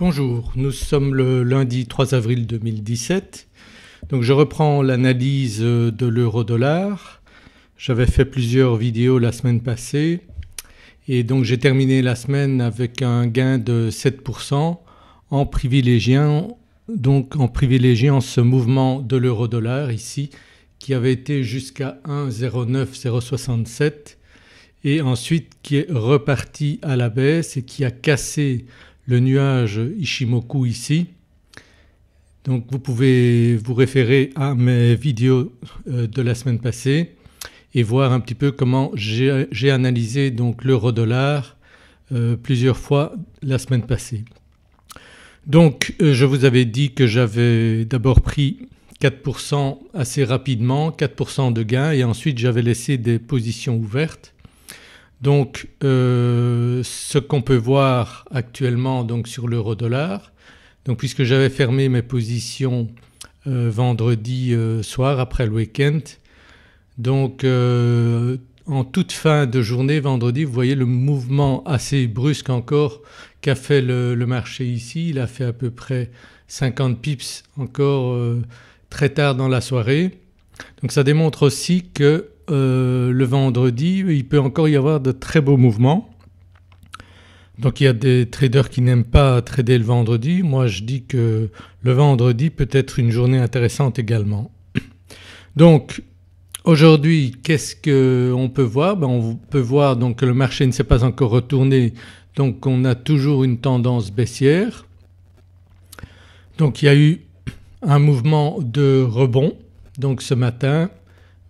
Bonjour, nous sommes le lundi 3 avril 2017. Donc je reprends l'analyse de l'euro-dollar. J'avais fait plusieurs vidéos la semaine passée et donc j'ai terminé la semaine avec un gain de 7% en privilégiant ce mouvement de l'euro-dollar ici qui avait été jusqu'à 1,09067 et ensuite qui est reparti à la baisse et qui a cassé le nuage Ishimoku ici. Donc vous pouvez vous référer à mes vidéos de la semaine passée et voir un petit peu comment j'ai analysé donc l'euro-dollar plusieurs fois la semaine passée. Donc je vous avais dit que j'avais d'abord pris 4% assez rapidement, 4% de gain et ensuite j'avais laissé des positions ouvertes. Donc ce qu'on peut voir actuellement donc sur l'euro-dollar, donc puisque j'avais fermé mes positions vendredi soir après le week-end, donc en toute fin de journée vendredi vous voyez le mouvement assez brusque encore qu'a fait le marché ici. Il a fait à peu près 50 pips encore très tard dans la soirée. Donc ça démontre aussi que le vendredi il peut encore y avoir de très beaux mouvements. Donc il y a des traders qui n'aiment pas trader le vendredi. Moi je dis que le vendredi peut être une journée intéressante également. Donc aujourd'hui qu'est-ce qu'on peut voir? On peut voir donc que le marché ne s'est pas encore retourné, donc on a toujours une tendance baissière. Donc il y a eu un mouvement de rebond donc ce matin.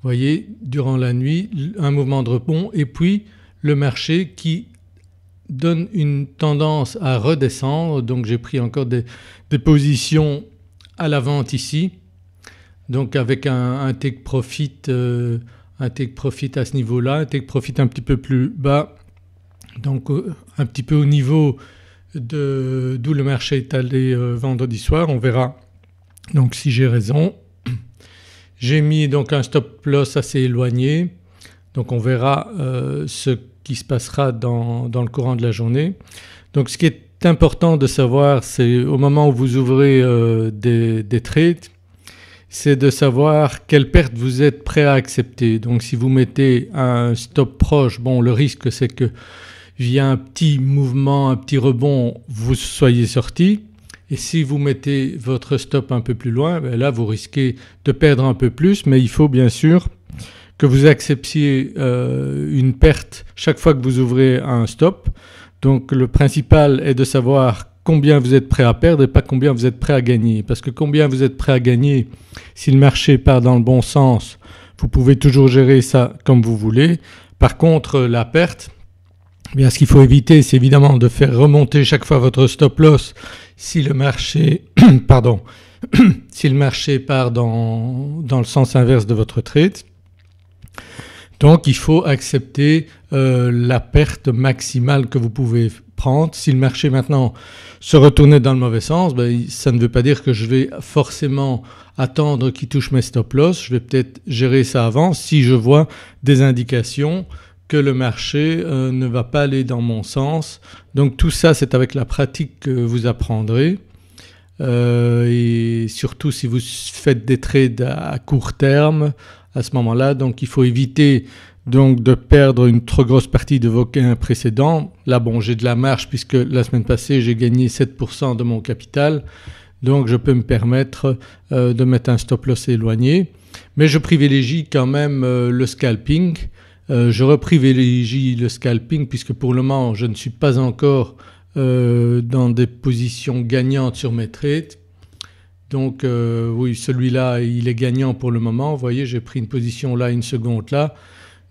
Vous voyez durant la nuit un mouvement de rebond et puis le marché qui donne une tendance à redescendre. Donc j'ai pris encore des positions à la vente ici, donc avec un take profit à ce niveau-là, un take profit un petit peu plus bas, donc un petit peu au niveau d'où le marché est allé vendredi soir. On verra donc si j'ai raison. J'ai mis donc un stop loss assez éloigné, donc on verra ce qui se passera dans le courant de la journée. Donc ce qui est important de savoir, c'est au moment où vous ouvrez des trades, c'est de savoir quelle perte vous êtes prêt à accepter. Donc si vous mettez un stop proche, le risque c'est que via un petit mouvement, un petit rebond, vous soyez sorti. Et si vous mettez votre stop un peu plus loin, là vous risquez de perdre un peu plus, mais il faut bien sûr que vous acceptiez une perte chaque fois que vous ouvrez un stop. Donc le principal est de savoir combien vous êtes prêt à perdre et pas combien vous êtes prêt à gagner. Parce que combien vous êtes prêt à gagner, si le marché part dans le bon sens, vous pouvez toujours gérer ça comme vous voulez. Par contre la perte, ce qu'il faut éviter c'est évidemment de faire remonter chaque fois votre stop loss si le marché si le marché part dans le sens inverse de votre trade. Donc il faut accepter la perte maximale que vous pouvez prendre. Si le marché maintenant se retournait dans le mauvais sens, ça ne veut pas dire que je vais forcément attendre qu'il touche mes stop loss. Je vais peut-être gérer ça avant si je vois des indications que le marché ne va pas aller dans mon sens. Donc tout ça c'est avec la pratique que vous apprendrez et surtout si vous faites des trades à court terme à ce moment-là. Donc il faut éviter donc de perdre une trop grosse partie de vos gains précédents. Là j'ai de la marge puisque la semaine passée j'ai gagné 7% de mon capital, donc je peux me permettre de mettre un stop loss éloigné, mais je privilégie quand même le scalping. Je reprivilégie le scalping puisque pour le moment je ne suis pas encore dans des positions gagnantes sur mes trades. Donc oui, celui-là il est gagnant pour le moment. Vous voyez j'ai pris une position là, une seconde là.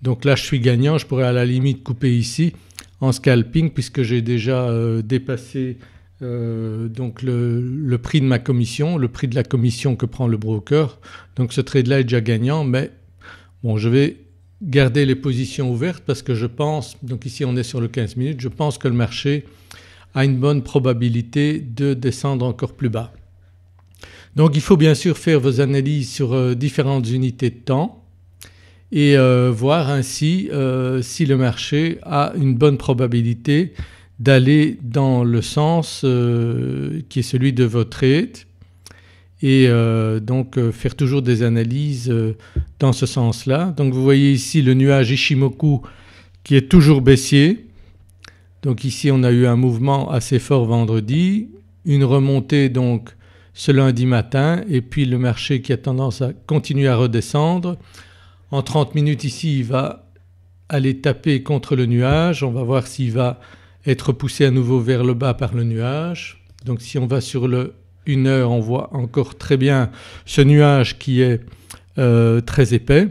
Donc là je suis gagnant, je pourrais à la limite couper ici en scalping puisque j'ai déjà dépassé donc le prix de ma commission, le prix de la commission que prend le broker. Donc ce trade-là est déjà gagnant, mais je vais garder les positions ouvertes parce que je pense, donc ici on est sur le 15 minutes, je pense que le marché a une bonne probabilité de descendre encore plus bas. Donc il faut bien sûr faire vos analyses sur différentes unités de temps et voir ainsi si le marché a une bonne probabilité d'aller dans le sens qui est celui de votre trade et donc faire toujours des analyses dans ce sens-là. Donc vous voyez ici le nuage Ichimoku qui est toujours baissier. Donc ici on a eu un mouvement assez fort vendredi, une remontée donc ce lundi matin et puis le marché qui a tendance à continuer à redescendre. En 30 minutes ici il va aller taper contre le nuage, on va voir s'il va être poussé à nouveau vers le bas par le nuage. Donc si on va sur le 1 heure on voit encore très bien ce nuage qui est très épais.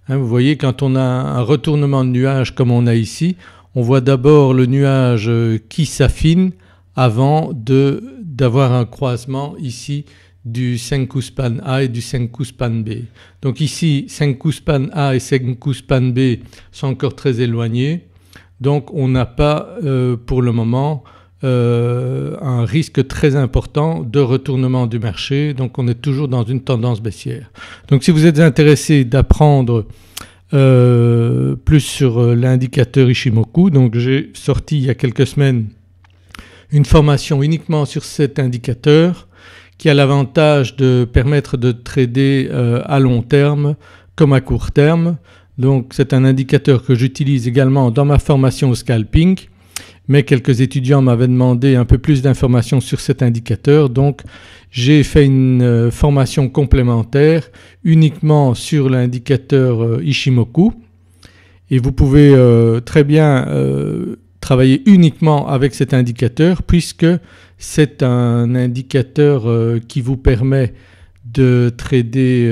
Vous voyez quand on a un retournement de nuage comme on a ici, on voit d'abord le nuage qui s'affine avant d'avoir un croisement ici du Senkou Span A et du Senkou Span B. Donc ici Senkou Span A et Senkou Span B sont encore très éloignés, donc on n'a pas pour le moment un risque très important de retournement du marché, donc on est toujours dans une tendance baissière. Donc si vous êtes intéressé d'apprendre plus sur l'indicateur Ichimoku, donc j'ai sorti il y a quelques semaines une formation uniquement sur cet indicateur qui a l'avantage de permettre de trader à long terme comme à court terme. Donc c'est un indicateur que j'utilise également dans ma formation au scalping, mais quelques étudiants m'avaient demandé un peu plus d'informations sur cet indicateur, donc j'ai fait une formation complémentaire uniquement sur l'indicateur Ichimoku et vous pouvez très bien travailler uniquement avec cet indicateur puisque c'est un indicateur qui vous permet de trader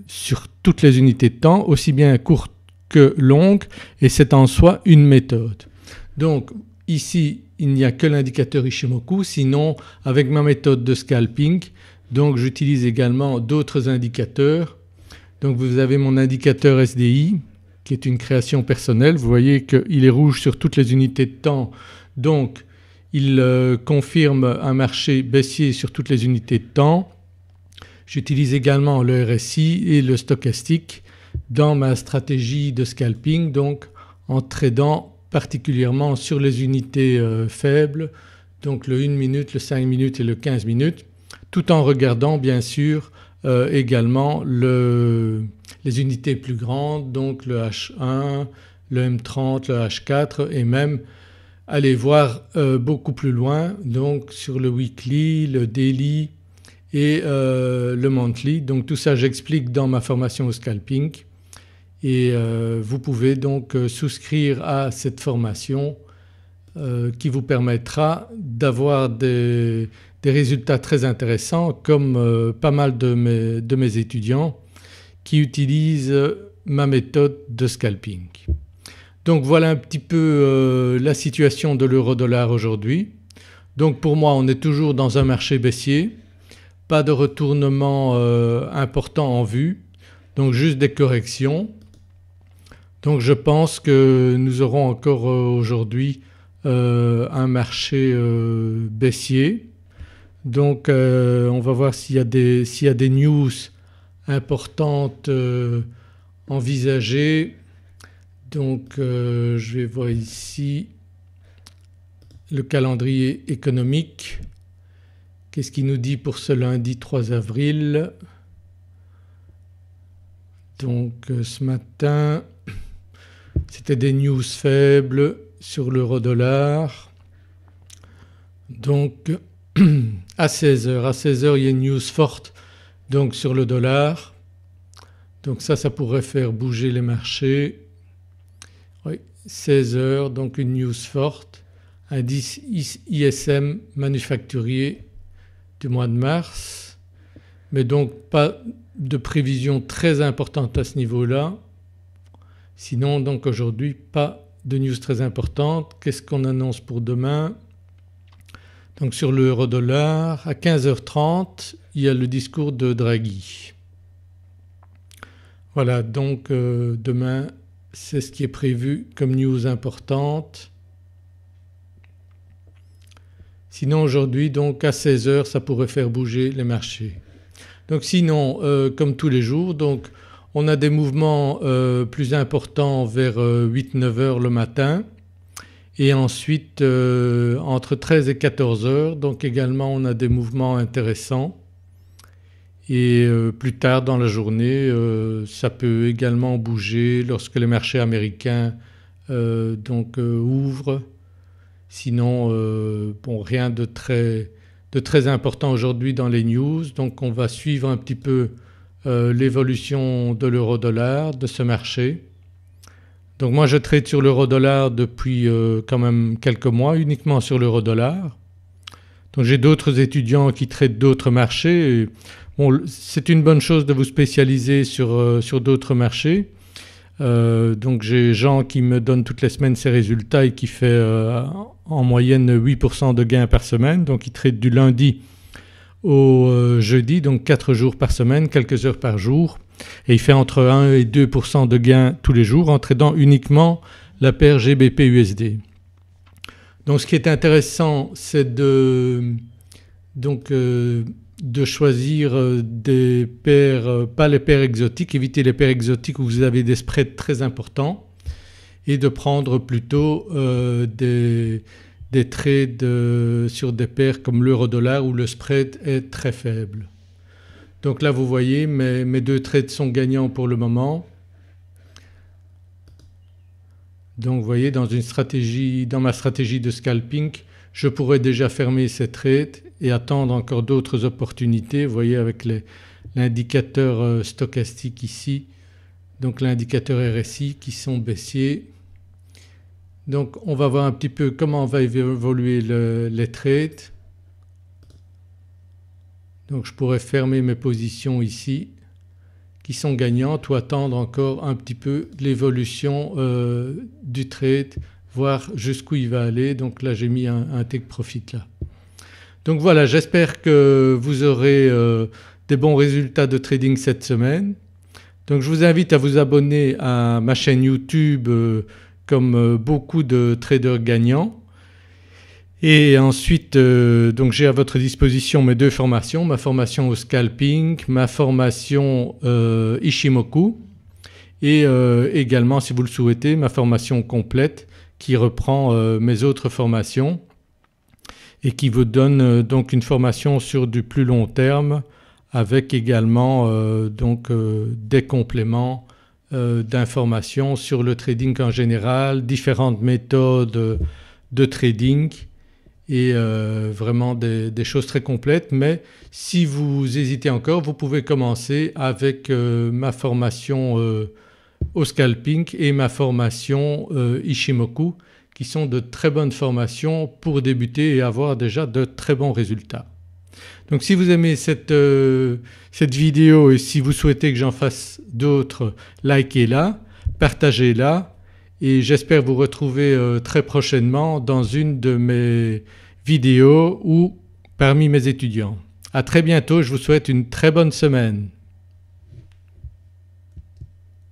sur toutes les unités de temps, aussi bien courtes que longues, et c'est en soi une méthode. Donc ici il n'y a que l'indicateur Ichimoku, sinon avec ma méthode de scalping donc j'utilise également d'autres indicateurs. Donc vous avez mon indicateur SDI qui est une création personnelle, vous voyez qu'il est rouge sur toutes les unités de temps, donc il confirme un marché baissier sur toutes les unités de temps. J'utilise également le RSI et le stochastique dans ma stratégie de scalping, donc en tradant particulièrement sur les unités faibles, donc le 1 minute, le 5 minutes et le 15 minutes, tout en regardant bien sûr également les unités plus grandes, donc le H1, le M30, le H4 et même aller voir beaucoup plus loin donc sur le weekly, le daily et le monthly. Donc tout ça j'explique dans ma formation au scalping et vous pouvez donc souscrire à cette formation qui vous permettra d'avoir des résultats très intéressants comme pas mal de mes étudiants qui utilisent ma méthode de scalping. Donc voilà un petit peu la situation de l'euro-dollar aujourd'hui. Donc pour moi on est toujours dans un marché baissier, pas de retournement important en vue, donc juste des corrections. Donc je pense que nous aurons encore aujourd'hui un marché baissier. Donc on va voir s'il y a des news importantes envisagées. Donc je vais voir ici le calendrier économique. Qu'est-ce qu'il nous dit pour ce lundi 3 avril? Donc ce matin c'était des news faibles sur l'euro-dollar. Donc à 16h il y a une news forte donc sur le dollar. Donc ça pourrait faire bouger les marchés. Oui, 16h donc une news forte, indice ISM manufacturier du mois de mars, mais donc pas de prévision très importante à ce niveau-là. Sinon donc aujourd'hui pas de news très importante. Qu'est-ce qu'on annonce pour demain? Donc sur l'euro-dollar à 15h30 il y a le discours de Draghi. Voilà donc demain c'est ce qui est prévu comme news importante. Sinon aujourd'hui donc à 16h ça pourrait faire bouger les marchés. Donc sinon comme tous les jours donc on a des mouvements plus importants vers 8-9 heures le matin et ensuite entre 13 et 14 heures donc également on a des mouvements intéressants et plus tard dans la journée ça peut également bouger lorsque les marchés américains ouvrent. Sinon bon, rien de très important aujourd'hui dans les news, donc on va suivre un petit peu l'évolution de l'euro-dollar, de ce marché. Donc moi je trade sur l'euro-dollar depuis quand même quelques mois, uniquement sur l'euro-dollar. Donc j'ai d'autres étudiants qui traitent d'autres marchés. Bon, c'est une bonne chose de vous spécialiser sur d'autres marchés. Donc j'ai Jean qui me donne toutes les semaines ses résultats et qui fait en moyenne 8% de gains par semaine. Donc il trade du lundi au jeudi, donc 4 jours par semaine, quelques heures par jour, et il fait entre 1 et 2% de gains tous les jours en tradant uniquement la paire GBP-USD. Donc ce qui est intéressant c'est de choisir des paires, pas les paires exotiques, éviter les paires exotiques où vous avez des spreads très importants et de prendre plutôt des trades sur des paires comme l'euro-dollar où le spread est très faible. Donc là vous voyez mes deux trades sont gagnants pour le moment. Donc vous voyez dans ma stratégie de scalping je pourrais déjà fermer ces trades et attendre encore d'autres opportunités. Vous voyez avec l'indicateur stochastique ici, donc l'indicateur RSI qui sont baissiers. Donc on va voir un petit peu comment va évoluer les trades. Donc je pourrais fermer mes positions ici qui sont gagnantes ou attendre encore un petit peu l'évolution du trade, voir jusqu'où il va aller. Donc là j'ai mis un take profit là. Donc voilà, j'espère que vous aurez des bons résultats de trading cette semaine. Donc je vous invite à vous abonner à ma chaîne YouTube comme beaucoup de traders gagnants. Et ensuite donc j'ai à votre disposition mes deux formations, ma formation au scalping, ma formation Ishimoku et également si vous le souhaitez ma formation complète qui reprend mes autres formations et qui vous donne donc une formation sur du plus long terme avec également des compléments d'informations sur le trading en général, différentes méthodes de trading et vraiment des choses très complètes. Mais si vous hésitez encore vous pouvez commencer avec ma formation au scalping et ma formation Ishimoku qui sont de très bonnes formations pour débuter et avoir déjà de très bons résultats. Donc si vous aimez cette vidéo et si vous souhaitez que j'en fasse d'autres, likez-la, partagez-la et j'espère vous retrouver très prochainement dans une de mes vidéos ou parmi mes étudiants. À très bientôt, je vous souhaite une très bonne semaine.